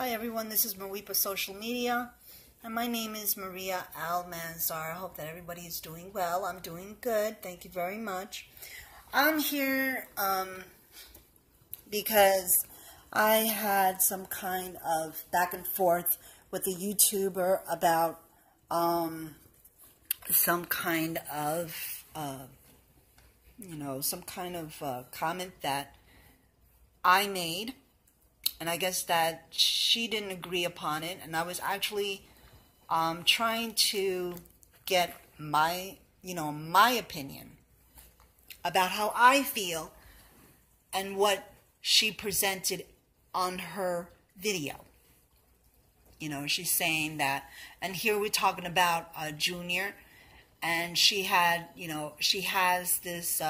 Hi everyone, this is Maripa Social Media, and my name is Maria Almanzar. I hope that everybody is doing well. I'm doing good. Thank you very much. I'm here because I had some kind of back and forth with a YouTuber about some kind of comment that I made. And I guess that she didn't agree upon it, and I was actually trying to get my opinion about how I feel and what she presented on her video. You know, she's saying that, and here we're talking about Junior, and she had, she has this,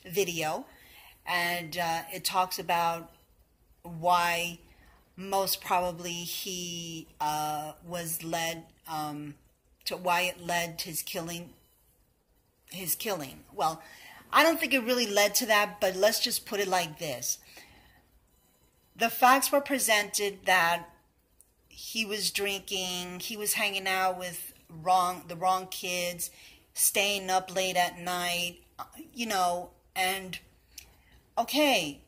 video. And it talks about why most probably he was led to why it led to his killing. Well, I don't think it really led to that, but let's just put it like this. The facts were presented that he was drinking, he was hanging out with the wrong kids, staying up late at night, and okay,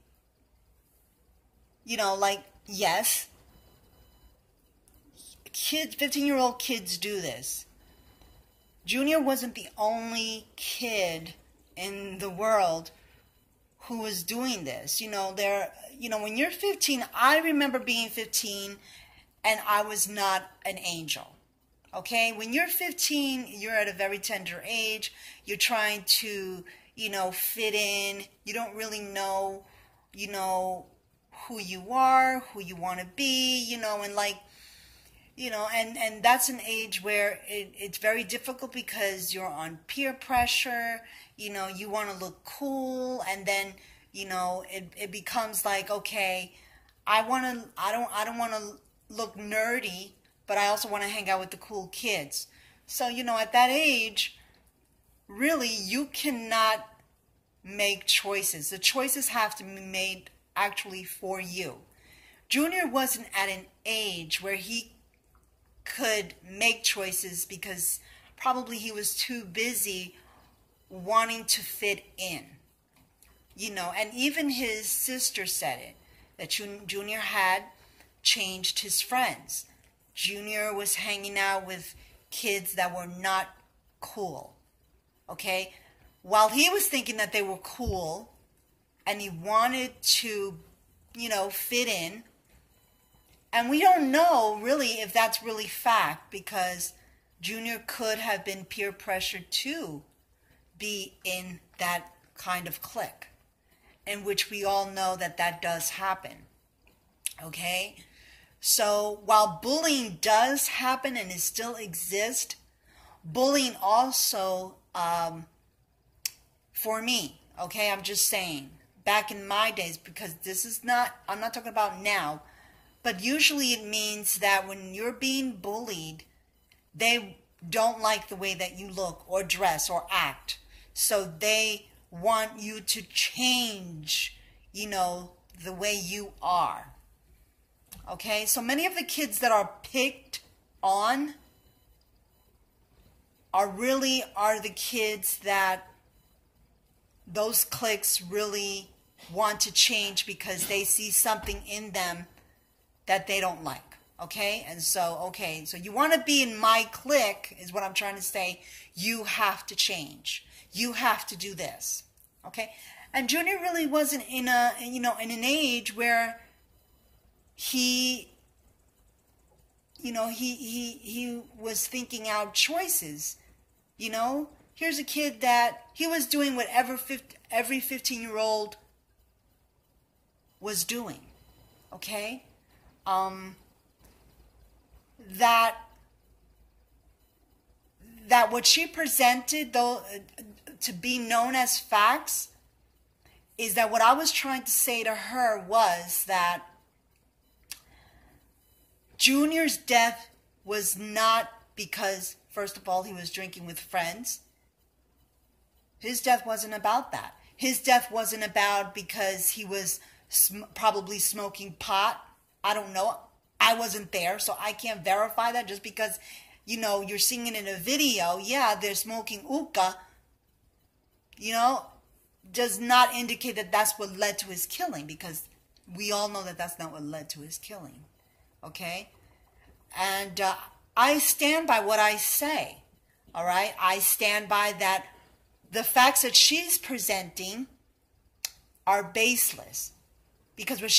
yes, kids, 15-year-old kids do this. Junior wasn't the only kid in the world who was doing this. When you're 15, I remember being 15 and I was not an angel. Okay, when you're 15, you're at a very tender age. You're trying to fit in. You don't really know, who you are, who you want to be, and that's an age where it's very difficult because you're on peer pressure, you want to look cool, and then, it becomes like, okay, I don't want to look nerdy, but I also want to hang out with the cool kids. So, at that age, really, you cannot make choices. The choices have to be made actually for you. Junior wasn't at an age where he could make choices because probably he was too busy wanting to fit in. And even his sister said it, that Junior had changed his friends. Junior was hanging out with kids that were not cool. Okay, while he was thinking that they were cool and he wanted to, fit in, and we don't know really if that's really fact, because Junior could have been peer pressured to be in that kind of clique, in which we all know that does happen. Okay, so while bullying does happen and it still exists, bullying also, for me, okay, I'm just saying, back in my days, because I'm not talking about now, but usually it means that when you're being bullied, they don't like the way that you look or dress or act. So they want you to change, the way you are. Okay, so many of the kids that are picked on are the kids that those cliques really want to change because they see something in them that they don't like. Okay, and so you want to be in my clique is what I'm trying to say. You have to change. You have to do this. Okay, and Junior really wasn't in in an age where he was thinking out choices. Here's a kid that he was doing whatever every 15-year-old was doing. Okay, that what she presented, though, to be known as facts, is that what I was trying to say to her was that Junior's death was not because, first of all, he was drinking with friends. His death wasn't about that. His death wasn't about because he was probably smoking pot. I don't know. I wasn't there, so I can't verify that. Just because, you know, you're seeing it in a video, yeah, they're smoking hookah, you know, does not indicate that that's what led to his killing, because we all know that that's not what led to his killing. Okay? And I stand by what I say. All right? I stand by that the facts that she's presenting are baseless. Because what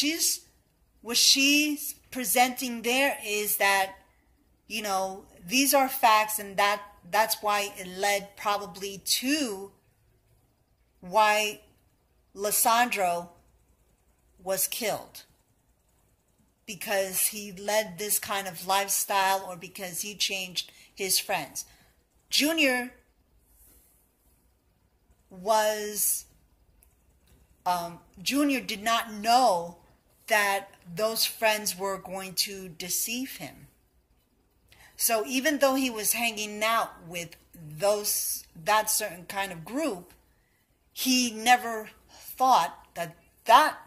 she's presenting there is that, you know, these are facts, and that's why it led probably to why Lisandro was killed. Because he led this kind of lifestyle, or because he changed his friends. Junior did not know that those friends were going to deceive him. So even though he was hanging out with that certain kind of group, he never thought that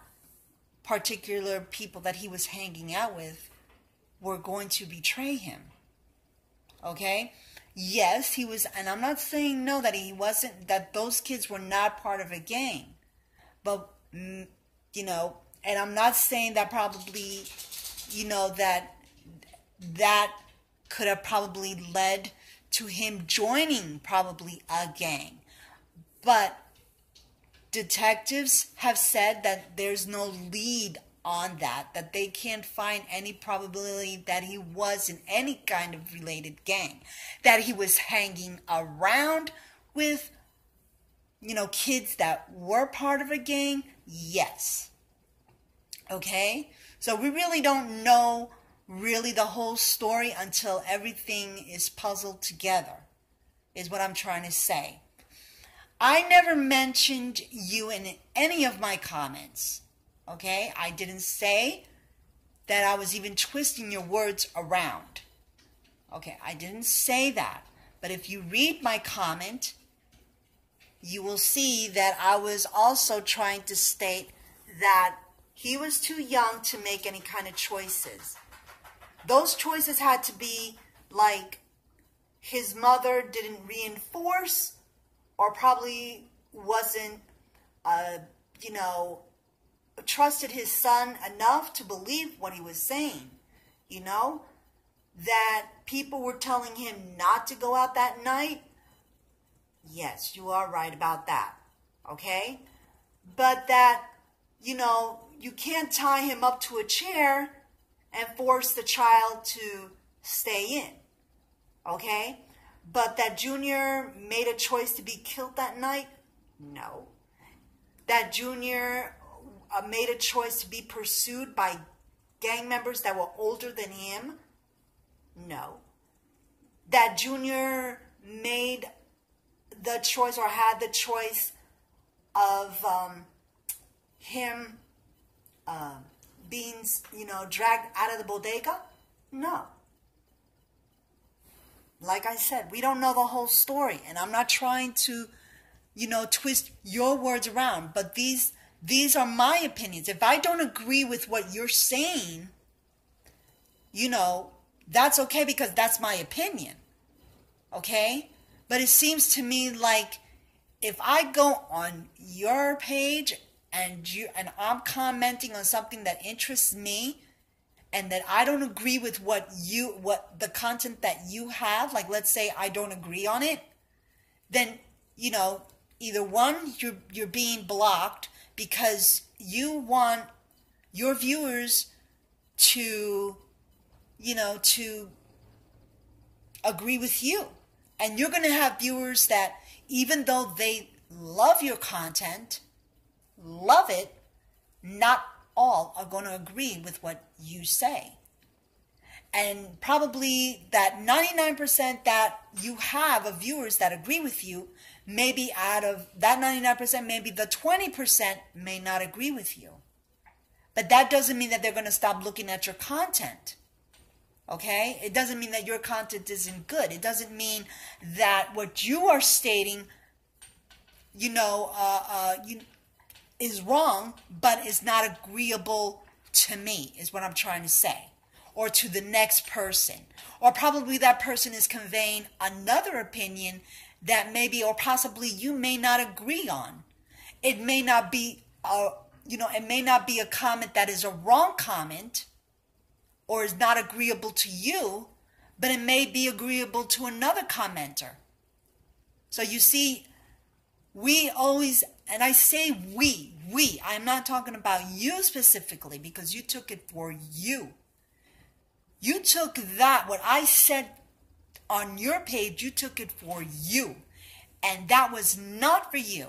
particular people that he was hanging out with were going to betray him. Okay? Yes, he was, and I'm not saying no, that he wasn't, that those kids were not part of a gang. But, you know, and I'm not saying that probably, you know, that could have probably led to him joining probably a gang. But detectives have said that there's no lead on that they can't find any probability that he was in any kind of related gang, that he was hanging around with, you know, kids that were part of a gang. Yes. Okay? So we really don't know really the whole story until everything is puzzled together, is what I'm trying to say. I never mentioned you in any of my comments. Okay? I didn't say that I was even twisting your words around. Okay, I didn't say that. But if you read my comment, you will see that I was also trying to state that he was too young to make any kind of choices. Those choices had to be like his mother didn't reinforce, or probably wasn't, you know, trusted his son enough to believe what he was saying. You know, that people were telling him not to go out that night. Yes, you are right about that. Okay? But that, you know, you can't tie him up to a chair and force the child to stay in. Okay? But that Junior made a choice to be killed that night? No. That Junior made a choice to be pursued by gang members that were older than him? No. That Junior made the choice, or had the choice of him being, you know, dragged out of the bodega? No. Like I said, we don't know the whole story, and I'm not trying to, you know, twist your words around, but these are my opinions. If I don't agree with what you're saying, you know, that's okay, because that's my opinion. Okay? But it seems to me like if I go on your page and I'm commenting on something that interests me, and that I don't agree with what the content that you have, like let's say I don't agree on it, then, you know, either one, you're being blocked because you want your viewers to, you know, to agree with you. And you're going to have viewers that, even though they love your content, love it, not all are going to agree with what you say. And probably that 99% that you have of viewers that agree with you, maybe out of that 99%, maybe the 20% may not agree with you. But that doesn't mean that they're going to stop looking at your content. Okay? It doesn't mean that your content isn't good. It doesn't mean that what you are stating, you know, is wrong, but is not agreeable to me, is what I'm trying to say, or to the next person. Or probably that person is conveying another opinion that maybe or possibly you may not agree on. It may not be it may not be a comment that is a wrong comment or is not agreeable to you, but it may be agreeable to another commenter. So you see, we always, and I say we, I'm not talking about you specifically because you took it for you. You took that, what I said on your page, you took it for you. And that was not for you.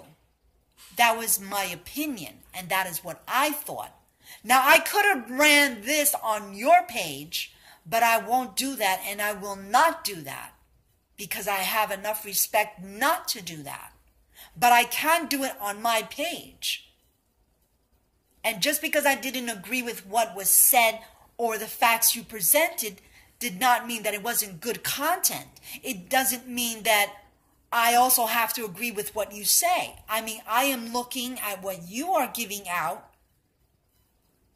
That was my opinion. And that is what I thought. Now, I could have ran this on your page, but I won't do that. And I will not do that because I have enough respect not to do that. But I can do it on my page. And just because I didn't agree with what was said or the facts you presented did not mean that it wasn't good content. It doesn't mean that I also have to agree with what you say. I mean, I am looking at what you are giving out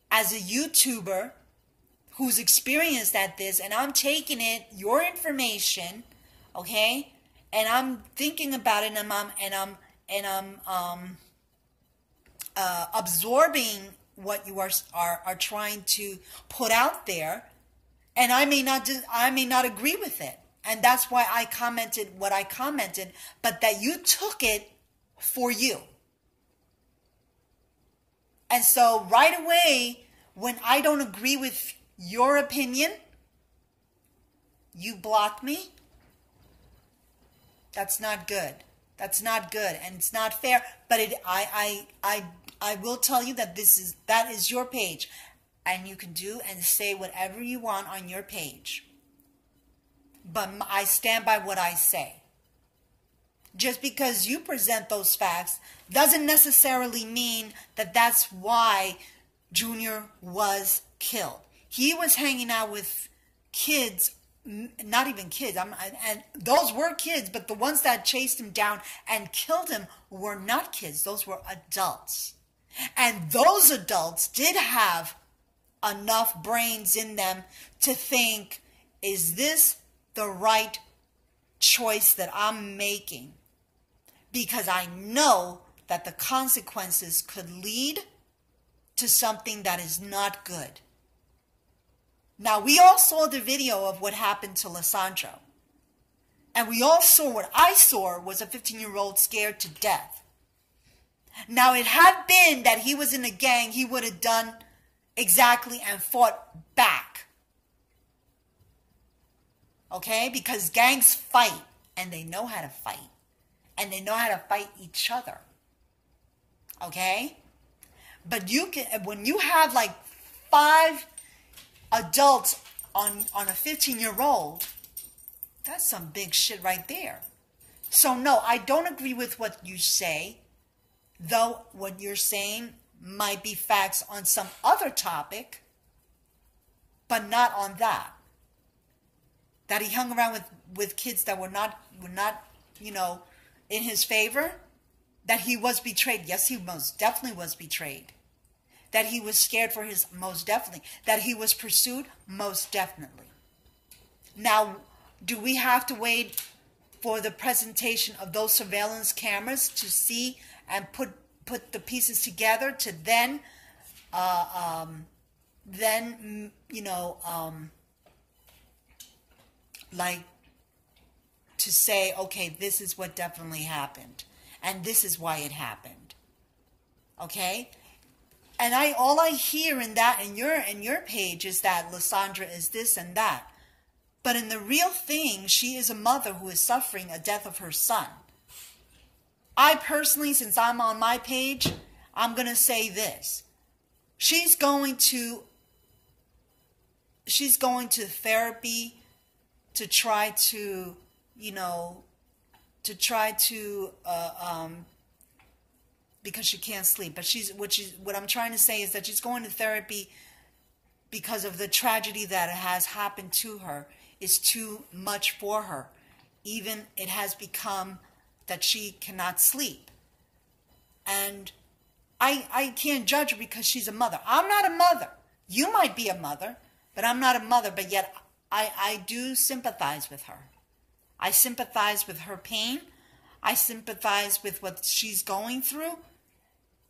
as a YouTuber who's experienced at this, and I'm taking it, your information, okay, and I'm thinking about it, and I'm absorbing what you are trying to put out there, and I may not agree with it. And that's why I commented what I commented, but that you took it for you. And so right away, when I don't agree with your opinion, you block me. That's not good. That's not good, and it's not fair. But I will tell you that that is your page, and you can do and say whatever you want on your page. But I stand by what I say. Just because you present those facts doesn't necessarily mean that that's why Junior was killed. He was hanging out with kids, not even kids, and those were kids, but the ones that chased him down and killed him were not kids. Those were adults. And those adults did have enough brains in them to think, is this the right choice that I'm making? Because I know that the consequences could lead to something that is not good. Now, we all saw the video of what happened to Lisandro. And we all saw what I saw was a 15-year-old scared to death. Now, it had been that he was in a gang, he would have done exactly and fought back. Okay? Because gangs fight, and they know how to fight. And they know how to fight each other. Okay? But when you have like 5 adults on a 15-year-old, that's some big shit right there. So no, I don't agree with what you say, though what you're saying might be facts on some other topic, but not on that. That he hung around with kids that were not, in his favor. That he was betrayed. Yes, he most definitely was betrayed. That he was scared for his, most definitely. That he was pursued, most definitely. Now, do we have to wait for the presentation of those surveillance cameras to see and put the pieces together to then to say, okay, this is what definitely happened, and this is why it happened. Okay? And all I hear in your page is that Lisandra is this and that. But in the real thing, she is a mother who is suffering a death of her son. I personally, since I'm on my page, I'm going to say this. She's going to therapy to try to, because she can't sleep. But what I'm trying to say is that she's going to therapy because of the tragedy that has happened to her is too much for her. Even it has become that she cannot sleep. And I can't judge her because she's a mother. I'm not a mother. You might be a mother, but I'm not a mother. But yet I do sympathize with her. I sympathize with her pain. I sympathize with what she's going through.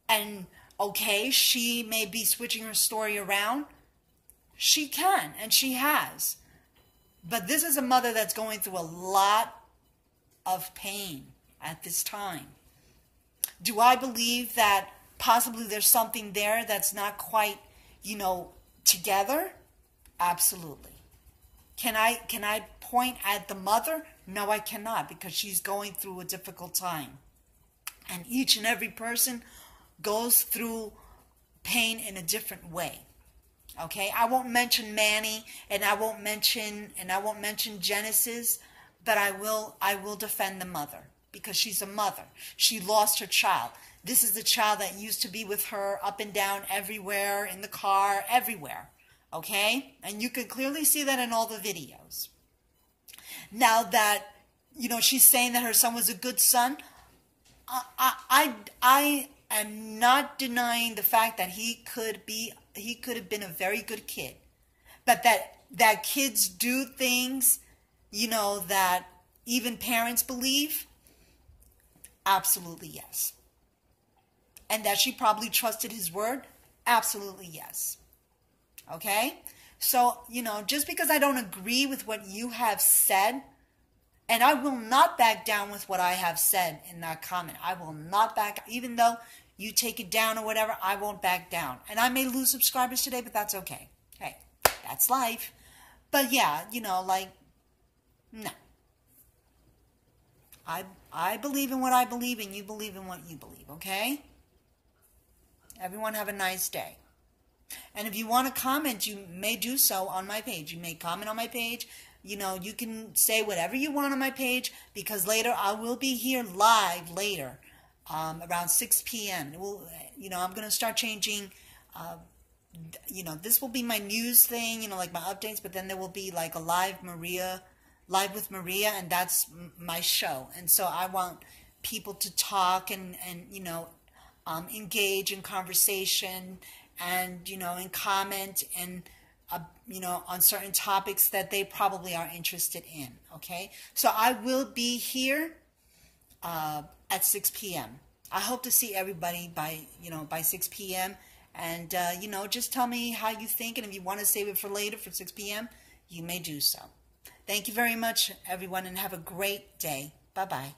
And okay, she may be switching her story around. She can, and she has. But this is a mother that's going through a lot of pain at this time. Do I believe that possibly there's something there that's not quite, together? Absolutely. Can I point at the mother? No, I cannot, because she's going through a difficult time. And each and every person goes through pain in a different way. Okay? I won't mention Manny, and I won't mention Genesis, but I will defend the mother, because she's a mother. She lost her child. This is the child that used to be with her up and down everywhere, in the car, everywhere. Okay? And you can clearly see that in all the videos. Now that, she's saying that her son was a good son, I am not denying the fact that he could have been a very good kid. But that kids do things, that even parents believe, absolutely yes. And that she probably trusted his word, absolutely yes. Okay? So, just because I don't agree with what you have said, and I will not back down with what I have said in that comment. I will not back, even though you take it down or whatever, I won't back down. And I may lose subscribers today, but that's okay. Hey, that's life. But yeah, no. I believe in what I believe, and you believe in what you believe, okay? Everyone have a nice day. And if you want to comment, you may do so on my page. You may comment on my page. You can say whatever you want on my page, because later I will be here live later, around 6 p.m. I'm going to start changing, this will be my news thing, like my updates, but then there will be like a live with Maria, and that's my show. And so I want people to talk and engage in conversation and, in comment and, on certain topics that they probably are interested in. Okay. So I will be here, at 6 p.m. I hope to see everybody by 6 p.m. And, just tell me how you think. And if you want to save it for later for 6 p.m., you may do so. Thank you very much, everyone, and have a great day. Bye-bye.